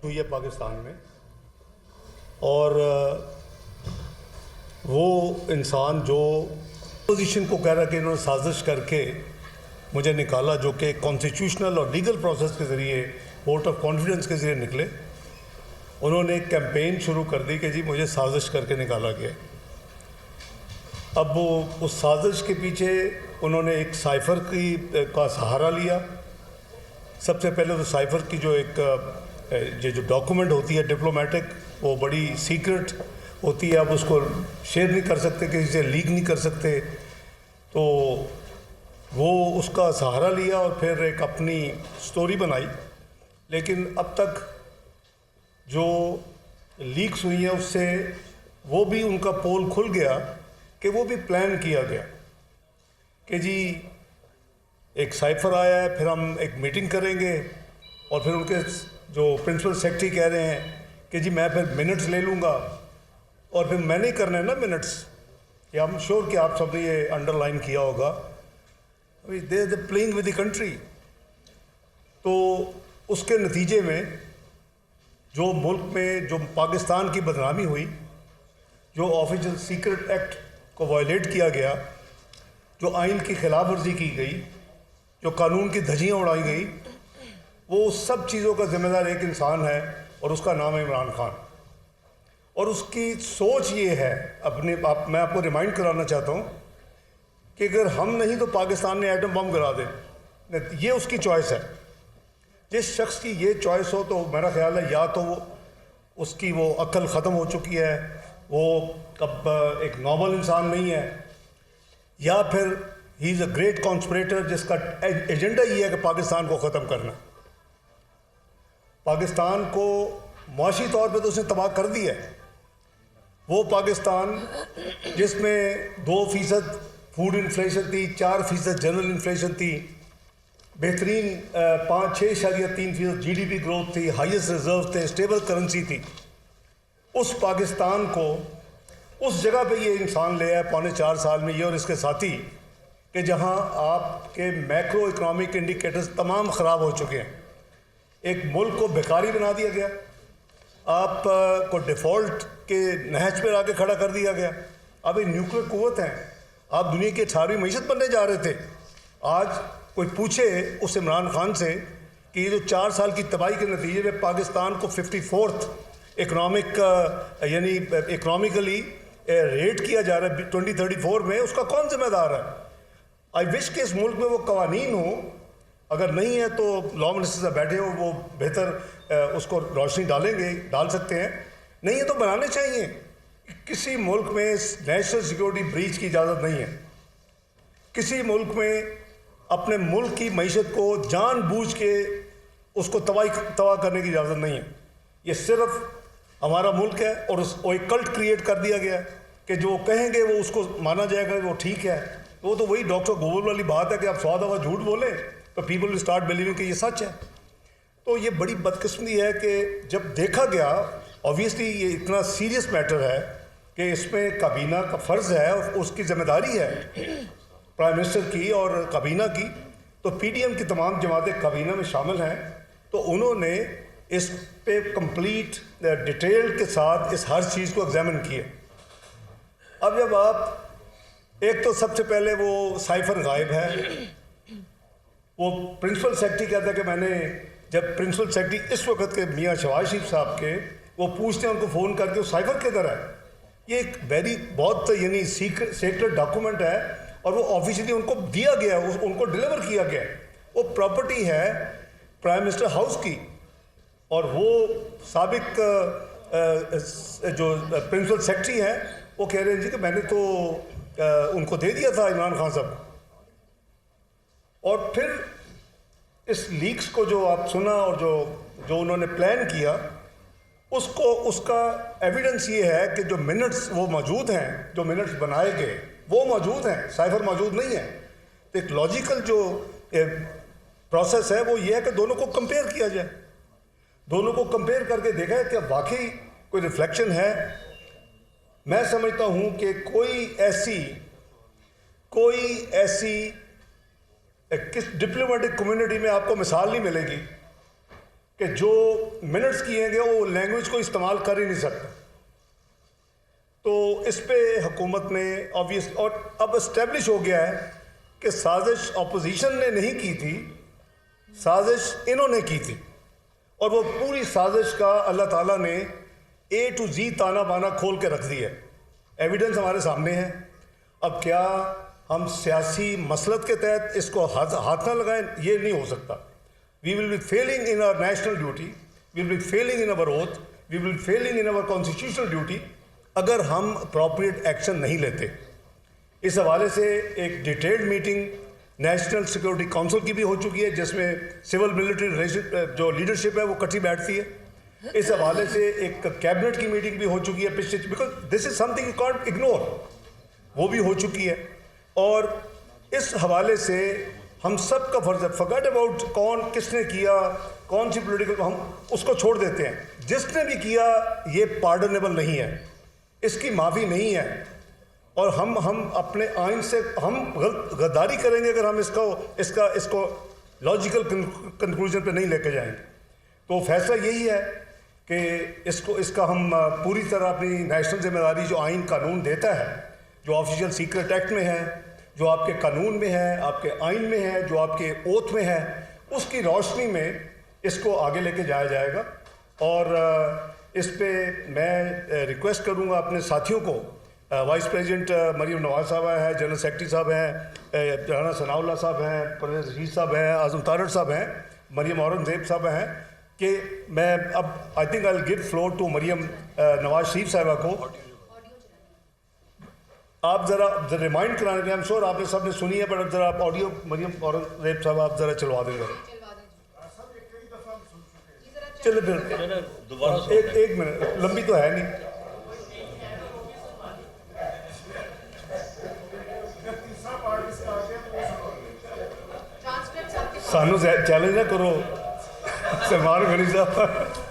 हुई है पाकिस्तान में, और वो इंसान जो पोजीशन को कह रहा है कि इन्होंने साजिश करके मुझे निकाला, जो कि कॉन्स्टिट्यूशनल और लीगल प्रोसेस के ज़रिए वोट ऑफ कॉन्फिडेंस के ज़रिए निकले, उन्होंने एक कैंपेन शुरू कर दी कि जी मुझे साजिश करके निकाला गया। अब वो उस साजिश के पीछे उन्होंने एक साइफ़र का सहारा लिया। सबसे पहले तो साइफ़र की जो जो डॉक्यूमेंट होती है डिप्लोमेटिक, वो बड़ी सीक्रेट होती है, आप उसको शेयर नहीं कर सकते, किसी से लीक नहीं कर सकते, तो वो उसका सहारा लिया और फिर एक अपनी स्टोरी बनाई। लेकिन अब तक जो लीक्स हुई हैं उससे वो भी उनका पोल खुल गया कि वो भी प्लान किया गया कि जी एक साइफ़र आया है, फिर हम एक मीटिंग करेंगे, और फिर उनके जो प्रिंसिपल सेक्रेटरी कह रहे हैं कि जी मैं फिर मिनट्स ले लूँगा, और फिर मैंने ही करना है ना मिनट्स। या आई एम श्योर कि आप सबने ये अंडरलाइन किया होगा, they playing with the country. तो उसके नतीजे में जो मुल्क में जो पाकिस्तान की बदनामी हुई, जो ऑफिशियल सीक्रेट एक्ट को वायलेट किया गया, जो आइन की खिलाफ वर्जी की गई, जो कानून की धज्जियाँ उड़ाई गई, वो सब चीज़ों का ज़िम्मेदार एक इंसान है और उसका नाम है इमरान खान। और उसकी सोच ये है, मैं आपको रिमाइंड कराना चाहता हूँ कि अगर हम नहीं तो पाकिस्तान ने एटम बम गिरा दे, ये उसकी चॉइस है। जिस शख्स की ये चॉइस हो तो मेरा ख्याल है या तो उसकी वो अक्ल ख़त्म हो चुकी है, वो अब एक नॉर्मल इंसान नहीं है, या फिर he is a great conspirator जिसका एजेंडा ये है कि पाकिस्तान को ख़त्म करना। पाकिस्तान को मुआशी तौर पे तो उसने तबाह कर दिया है। वो पाकिस्तान जिसमें 2% फूड इन्फ्लेशन थी, 4% जनरल इन्फ्लेशन थी, बेहतरीन 5-6.3% GDP ग्रोथ थी, हाईएस्ट रिजर्व थे, स्टेबल करेंसी थी, उस पाकिस्तान को उस जगह पे ये इंसान ले आया 4.25 साल में, ये और इसके साथी, कि जहां आपके मैक्रो इकोनॉमिक इंडिकेटर्स तमाम ख़राब हो चुके हैं। एक मुल्क को बेकारी बना दिया गया, आप को डिफ़ॉल्ट के नहज पर आके खड़ा कर दिया गया। अब एक न्यूक्लियर कुव्वत हैं, आप दुनिया की 18वीं मईशत बनने जा रहे थे। आज कोई पूछे उस इमरान खान से कि ये जो 4 साल की तबाही के नतीजे में पाकिस्तान को 54th इकनॉमिक यानी इकनॉमिकली रेट किया जा रहा है 2034 में, उसका कौन जिम्मेदार है? आई विश कि इस मुल्क में वो कवानीन हो, अगर नहीं है तो लॉ मिनिस्टर से बैठे हो, वो बेहतर उसको रोशनी डाल सकते हैं। नहीं है तो बनाने चाहिए। किसी मुल्क में नेशनल सिक्योरिटी ब्रीच की इजाज़त नहीं है। किसी मुल्क में अपने मुल्क की मईशत को जानबूझ के उसको तबाह करने की इजाज़त नहीं है। ये सिर्फ हमारा मुल्क है और एक कल्ट क्रिएट कर दिया गया कि जो कहेंगे वो उसको माना जाएगा, वो ठीक है। तो वही डॉक्टर गूगल वाली बात है कि आप 100 दफ़ा झूठ बोलें तो पीपल विल स्टार्ट बिलीविंग कि ये सच है। तो ये बड़ी बदकिस्मती है कि जब देखा गया, ऑब्वियसली ये इतना सीरियस मैटर है कि इसमें काबीना का फ़र्ज़ है और उसकी ज़िम्मेदारी है प्राइम मिनिस्टर की और काबीना की। तो PDM की तमाम जमातें काबीना में शामिल हैं, तो उन्होंने इस पे कंप्लीट डिटेल के साथ इस हर चीज़ को एग्जामिन किया। अब जब आप एक तो सबसे पहले वो साइफ़र गायब है, वो प्रिंसिपल सेक्रेटरी कहता है कि मैंने, जब प्रिंसिपल सेक्रेटरी इस वक्त के मियाँ शहबाज शरीफ साहब के, वो पूछते हैं उनको फ़ोन करके वो साइफ़र किधर है। ये एक बहुत यानी सीक्रेट डॉक्यूमेंट है और वो ऑफिशियली उनको दिया गया, उनको डिलीवर किया गया। वो प्रॉपर्टी है प्राइम मिनिस्टर हाउस की, और वो साबिक जो प्रिंसिपल सेक्रेटरी हैं वो कह रहे हैं जी कि मैंने तो उनको दे दिया था इमरान खान साहब। और फिर इस लीक्स को जो आप सुना और जो उन्होंने प्लान किया, उसका एविडेंस ये है कि जो मिनट्स वो मौजूद हैं, जो मिनट्स बनाए गए वो मौजूद हैं, साइफ़र मौजूद नहीं है। तो एक लॉजिकल जो प्रोसेस है वो ये है कि दोनों को कंपेयर किया जाए, दोनों को कंपेयर करके देखा है कि वाकई कोई रिफ्लेक्शन है। मैं समझता हूँ कि कोई ऐसी किस डिप्लोमेटिक कम्युनिटी में आपको मिसाल नहीं मिलेगी کہ جو منٹس کیے گئے وہ لینگویج کو استعمال کر ہی نہیں سکتا. تو اس پہ حکومت نے آبویس اور اب اسٹیبلش ہو گیا ہے کہ سازش اپوزیشن نے نہیں کی تھی, سازش انہوں نے کی تھی, اور وہ پوری سازش کا اللہ تعالیٰ نے اے ٹو زی تانا بانا کھول کے رکھ دیا ہے. ایویڈنس ہمارے سامنے ہے. اب کیا ہم سیاسی مسلط کے تحت اس کو ہاتھ نہ لگائیں؟ یہ نہیں ہو سکتا. We will be feeling in our national duty, we will be feeling in our oath, we will be feeling in our constitutional duty اگر ہم اپروپریٹ ایکشن نہیں لیتے. اس حوالے سے ایک detailed meeting national security council کی بھی ہو چکی ہے, جس میں سول ملٹری ریلیشن جو لیڈرشپ ہے وہ کٹھی بیٹھتی ہے. اس حوالے سے ایک کیبنٹ کی میٹنگ بھی ہو چکی ہے پچھلے, because this is some thing you can't ignore, وہ بھی ہو چکی ہے. اور اس حوالے سے ہم سب کا فرض ہے, فرگیٹ اباؤٹ کون کس نے کیا, کون سی پولیٹیکل, ہم اس کو چھوڑ دیتے ہیں. جس نے بھی کیا یہ پارڈنیبل نہیں ہے, اس کی معافی نہیں ہے. اور ہم اپنے آئین سے ہم غداری کریں گے اگر ہم اس کو لاجیکل کنکلوژن پہ نہیں لے کے جائیں گے. تو فیصلہ یہی ہے کہ اس کا ہم پوری طرح اپنی نیشنل ذمہ داری جو آئین قانون دیتا ہے, جو آفیشیل سیکرٹ ایکٹ میں ہے, جو آپ کے قانون میں ہے, آپ کے آئین میں ہے, جو آپ کے اوتھ میں ہے, اس کی روشنی میں اس کو آگے لے کے جایا جائے گا. اور اس پہ میں ریکویسٹ کروں گا اپنے ساتھیوں کو, وائس پریزیڈنٹ مریم نواز صاحب ہیں, جنرل سیکرٹری صاحب ہیں, رانا ثناء اللہ صاحب ہیں, پرویز رشید صاحب ہیں, اعظم طارق صاحب ہیں, مریم اورنگزیب صاحب ہیں, کہ میں اب I think I will give floor to Maryam Nawaz Sharif sahiba کو. آپ ذرا ریمائنڈ کرانے کے, ہم شور آپ نے سب نے سنی ہے, بٹ ذرا آپ آڈیو مریم اورنگزیب صاحب آپ ذرا چلوا دیں گے. چلے پھر ایک منٹ, لمبی تو ہے نہیں. سانو چیلنج نہ کرو سلمان غنی صاحب.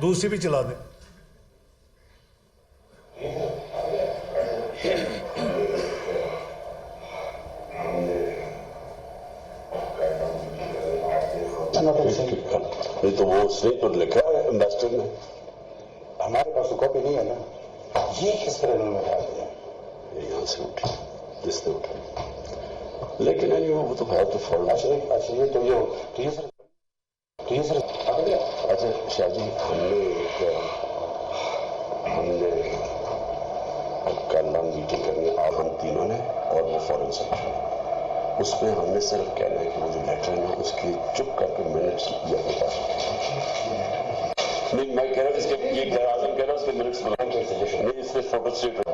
دوسری بھی چلا دیں. نہیں تو وہ اس نے تو لکھا ہے انویسٹر نے, ہمارے پاس تو کاپی نہیں ہے نا. یہ کس طرح انہوں نے ڈال دیا, یہاں سے اٹھی جس نے اٹھا, لیکن وہ تو ہے تو فوراً. اچھا یہ تو یہ سر اچھا شاہ جی, ہم نے کل میٹنگ کرنی ہے آپ ہم تینوں نے اور وہ فورن سیکٹری, اس میں ہم نے صرف کہنا ہے کہ وہ جو لیٹر ہے اس کی چپ کر کے منٹس یا کے پاس نہیں, میں کہہ رہا اس کے یہ غیر اعظم کہہ رہا اس کے منٹس نہیں, اس میں فوٹو اسٹیٹ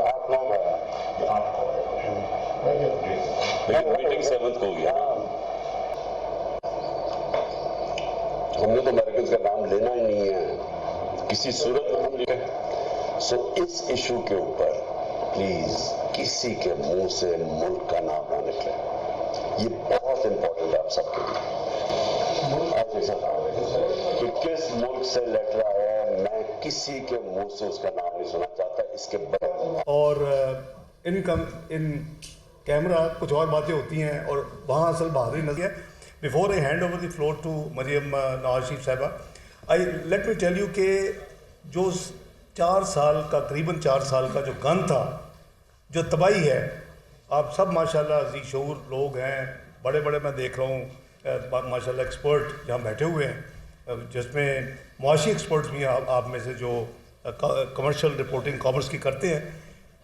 آپ لوگ میٹنگ 7 کو ہو گیا. ہم نے تو امریکنز کا نام لینا ہی نہیں ہے کسی صورت میں. ہم सो इस इशू के ऊपर प्लीज किसी के मुंह से मुल्क का नाम ना निकले, ये बहुत इंपॉर्टेंट है आप सबके लिए। आप ऐसा कि किस मुल्क से लेटर आया है, मैं किसी के मुंह से उसका नाम नहीं सुनना चाहता, इसके बगैर। और इन कैमरा कुछ और बातें होती हैं और वहाँ असल बहादुरी नजर है। Before I hand over the floor to Maryam Nawaz Sharif sahiba, I let me tell you कि जो 4 साल का करीबन 4 साल का जो गन था, जो तबाही है, आप सब माशाल्लाह अज़ीज़ शऊर लोग हैं, बड़े बड़े मैं देख रहा हूँ माशाल्लाह एक्सपर्ट यहाँ बैठे हुए हैं, जिसमें मुआशी एक्सपर्ट्स भी हैं आप में से जो कमर्शियल रिपोर्टिंग कॉमर्स की करते हैं।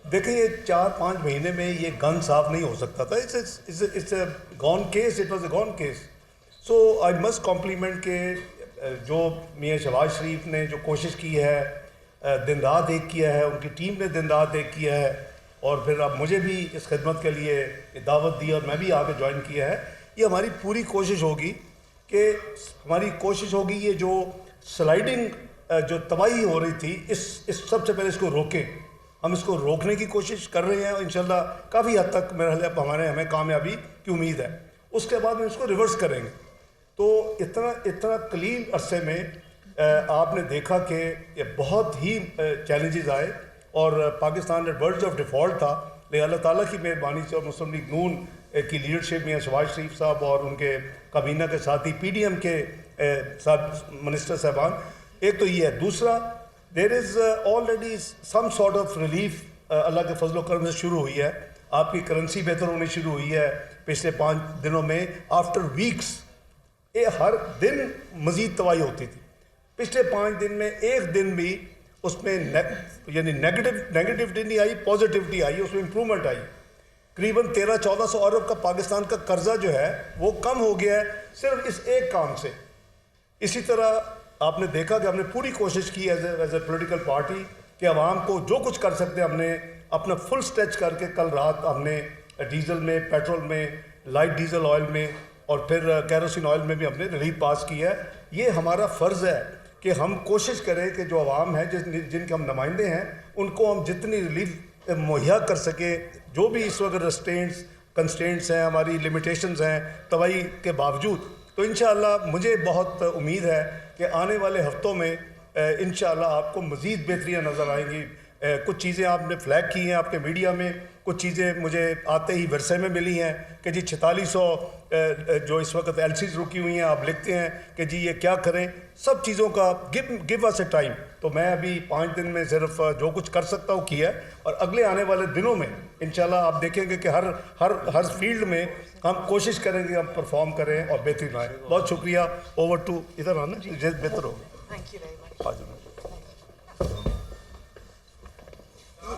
देखें ये 4-5 महीने में ये गन साफ नहीं हो सकता था। It's a gone case, it was a gone case. So I must compliment के जो मियाँ शहबाज शरीफ ने जो कोशिश की है, दिन रात एक किया है, उनकी टीम ने दिन रात एक किया है, और फिर अब मुझे भी इस खिदमत के लिए दावत दी और मैं भी आके ज्वाइन किया है। ये हमारी पूरी कोशिश होगी कि ये जो स्लाइडिंग जो तबाही हो रही थी, इस सबसे पहले इसको रोकें। हम इसको रोकने की कोशिश कर रहे हैं और इंशाल्लाह काफ़ी हद तक मेरा ख्याल हमें कामयाबी की उम्मीद है। उसके बाद हम इसको रिवर्स करेंगे। तो इतना कलील अरसे में आपने देखा कि ये बहुत ही चैलेंजेस आए और पाकिस्तान वर्ज ऑफ डिफ़ॉल्ट था, लेकिन अल्लाह ताला की मेहरबानी से और मुस्लिम लीग नून की लीडरशिप में शहबाज शरीफ साहब और उनके काबीना के साथी PDM के साथ मिनिस्टर साहबान, एक तो ये है। दूसरा, there is already some sort of relief अल्लाह के फजल करम से शुरू हुई है। आपकी करेंसी बेहतर होनी शुरू हुई है पिछले 5 दिनों में। आफ्टर वीक्स ये हर दिन मज़ीद तबाही होती थी। पिछले 5 दिन में एक दिन भी उसमें यानी नेगेटिविटी नहीं आई, पॉजिटिविटी आई, उसमें इम्प्रूवमेंट आई। करीबन 1300-1400 अरब का पाकिस्तान का कर्जा जो है वो कम हो गया है सिर्फ इस एक काम से। इसी तरह आपने देखा कि हमने पूरी कोशिश की एज ए पोलिटिकल पार्टी कि आवाम को जो कुछ कर सकते हैं हमने अपना फुल स्ट्रेच करके कल रात हमने डीजल में, पेट्रोल में, लाइट डीजल ऑयल में और फिर कैरोसिन ऑयल में भी हमने रिलीफ पास की है। ये हमारा फ़र्ज़ है कि हम कोशिश करें कि जो आवाम है जिनके हम नुमाइंदे हैं उनको हम जितनी रिलीफ मुहैया कर सके। जो भी इस वक्त कंस्ट्रेंट्स हैं, हमारी लिमिटेशंस हैं तबाही के बावजूद, तो इंशाअल्लाह मुझे बहुत उम्मीद है कि आने वाले हफ्तों में इंशाअल्लाह आपको मज़ीद बेहतरियाँ नज़र आएंगी। कुछ चीज़ें आपने फ्लैग की हैं आपके मीडिया में, कुछ चीज़ें मुझे आते ही वर्षे में मिली हैं कि जी 4600 जो इस वक्त LCs रुकी हुई हैं, आप लिखते हैं कि जी ये क्या करें। सब चीज़ों का गिव अस ए टाइम। तो मैं अभी 5 दिन में सिर्फ जो कुछ कर सकता हूँ किया, और अगले आने वाले दिनों में इंशाल्लाह आप देखेंगे कि हर फील्ड में हम कोशिश करेंगे हम परफॉर्म करें और बेहतरीन आए। बहुत शुक्रिया। ओवर टू इधर आना, बेहतर होगा। Thank you very much.